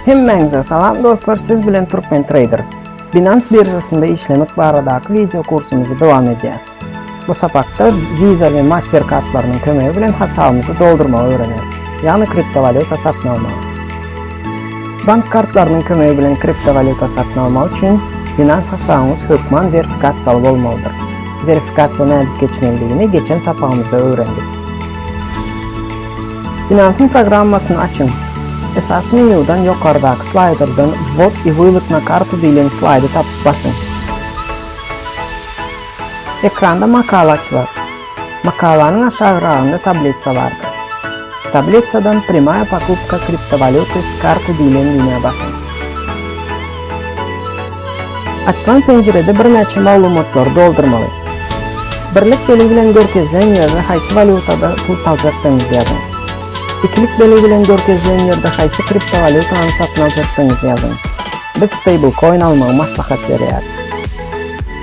Hemmenize salam dostlar, siz bilen Turkmen Trader. Binance birjasında işlemek baradaki video kursumuzu devam edeceğiz. Bu sapakta Visa ve Mastercard'larının kömeği bilen hesabımızı doldurmayı öğreniriz. Yani kriptovalyuta satın almayı. Bank kartlarının kömeği bilen kriptovalyuta satın almak için Binance hesabımız hükman verifikasiyalı olmalıdır. Verifikasiya ne edip geçmeliğini geçen sapağımızda öğrendik. Binance'ın programmasını açın. Esas menüden yukarıdaki slider'dan Vot и вывод на карту deyilen slaydı tapıp basın. Ekranda makale açılır. Makalanın aşağılarında tablitsa vardır. Tablitsadan Прямая покупка криптовалюты с карты deyilen düğmeye basın. Açılan pencerede bir neçe malumatları doldurmalı. Birlik belirtilen görkezlen yerde haysi valyutada pul salacaktığınızı yazın. İkilik belirtilen görkezlen yerde haysi kriptovalyutanı satın alacaktığınızı yazın. Biz stablecoin almağı maslahat veriyoruz.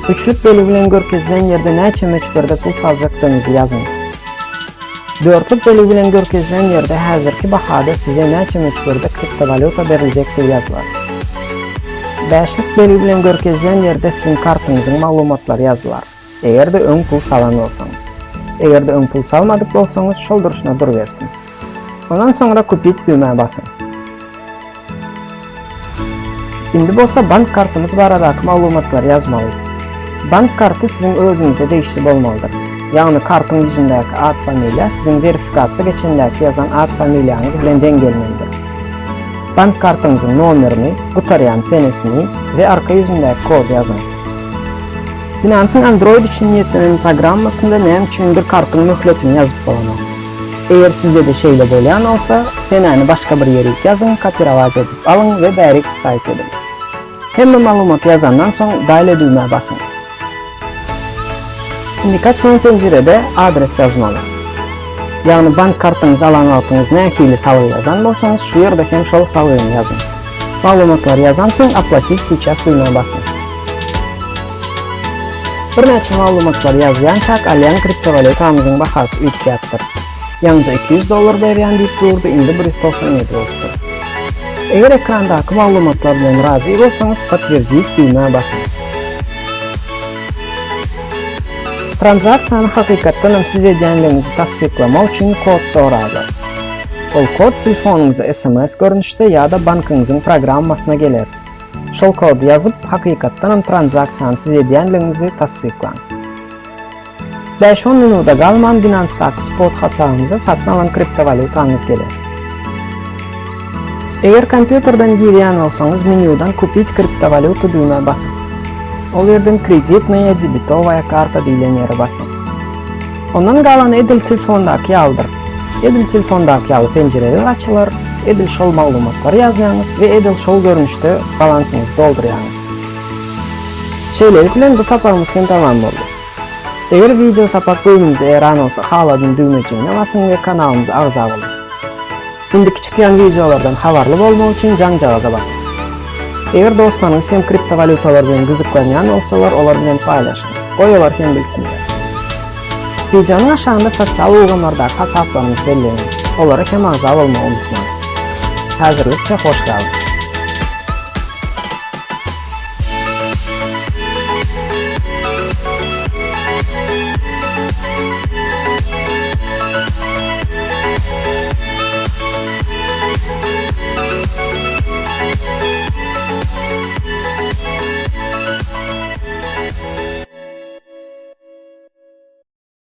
Üçlük belirtilen görkezlen yerde neçe meçberde pul salacaktığınızı yazın. Dörtlük belirtilen görkezlen yerde hazırki bahada size neçe meçberde kriptovalyuta verilecektir yazılar. Beşlik belirtilen görkezlen yerde sizin kartınızın malumatları yazılar. Eğer de ön pul salan olsanız. Eğer de ön pul salmadık olsanız şol duruşuna dur versin. Ondan sonra Kupit düğmeye basın. Şimdi bolsa bank kartımız baradaki malumatları yazmalıyız. Bank kartı sizin özünüze değiştirip olmalıdır. Yani kartın yüzündeki ad familya sizin verifikasiya geçendeki yazan ad familyanız bilen dengelmelidir. Bank kartınızın numarini, qutarayan senesini ve arka yüzündeki kodu yazın. Binance'ın Android için niyetlenen programmasında neyim üçündür kartın mühletini yazıp bulunur. Eğer sizde de şeyle boyan olsa, seneni başka bir yere yazın, kopyalavaz edip alın ve direkt sitayet edin. Hem malumat yazandan sonra daire düğmeye basın. Şimdi kaçılan pencerede adres yazmalı. Yani bank kartınızı alan altınız ne ekili salı yazan olsanız şu yerde hem şol salığını yazın. Malumatlar yazansın, aplatil сейчас düğmeye basın. Bir neçe malumatlar yazıyançak alayan kriptovalyutamızın bahası ütkiyattır. Yalnızca $200 veriyen deyip durdu, indi 197 oldu. Eğer ekrandaki malumatlardan razı olsanız подтвердить düğmeye basın. Transaksiyanı hakikatten siz edenlerinizi tasdiklamak için kod soradı. O kod telefonunuza SMS görünüşte ya da bankınızın programmasına gelir. Şol kodu yazıp hakikatten transaksiyanı siz edenlerinizi tasdiklan. 5-10 minuta kalman Binance'daki spot hesabınıza satın alan kriptovalyutanız gelir. Eğer kompüterden giren olsanız menüden Kupit kriptovalyuta düğmeye basın. O yerden kreditnaya debitovaya karta deyilen yere basın. Ondan kalan edil telefondaki aldır. Edil telefondaki alı pencereler açılır, edil şol malumatları yazıyorsunuz ve edil şol görünüşte balansınızı dolduruyorsunuz. Şeyler bu sapağımız tamam oldu. Eğer video sapak bölümümüze eğer olsa haladın düğmeciğine basın ve kanalımıza ağza olun. Şimdiki çıkan videolardan haberli olmak için can-cağıza basın. Eğer dostlarınız hem kriptovalyutalar bilen kızıklayan olsalar onlar bilen paylaşın. Koyular hem bilsinler. Videonun aşağında sosyal uygulamalardaki hesaplarınızı belirleyin. Onlara hem ağza olmayı unutmayın. Hazırlıkça hoş geldiniz.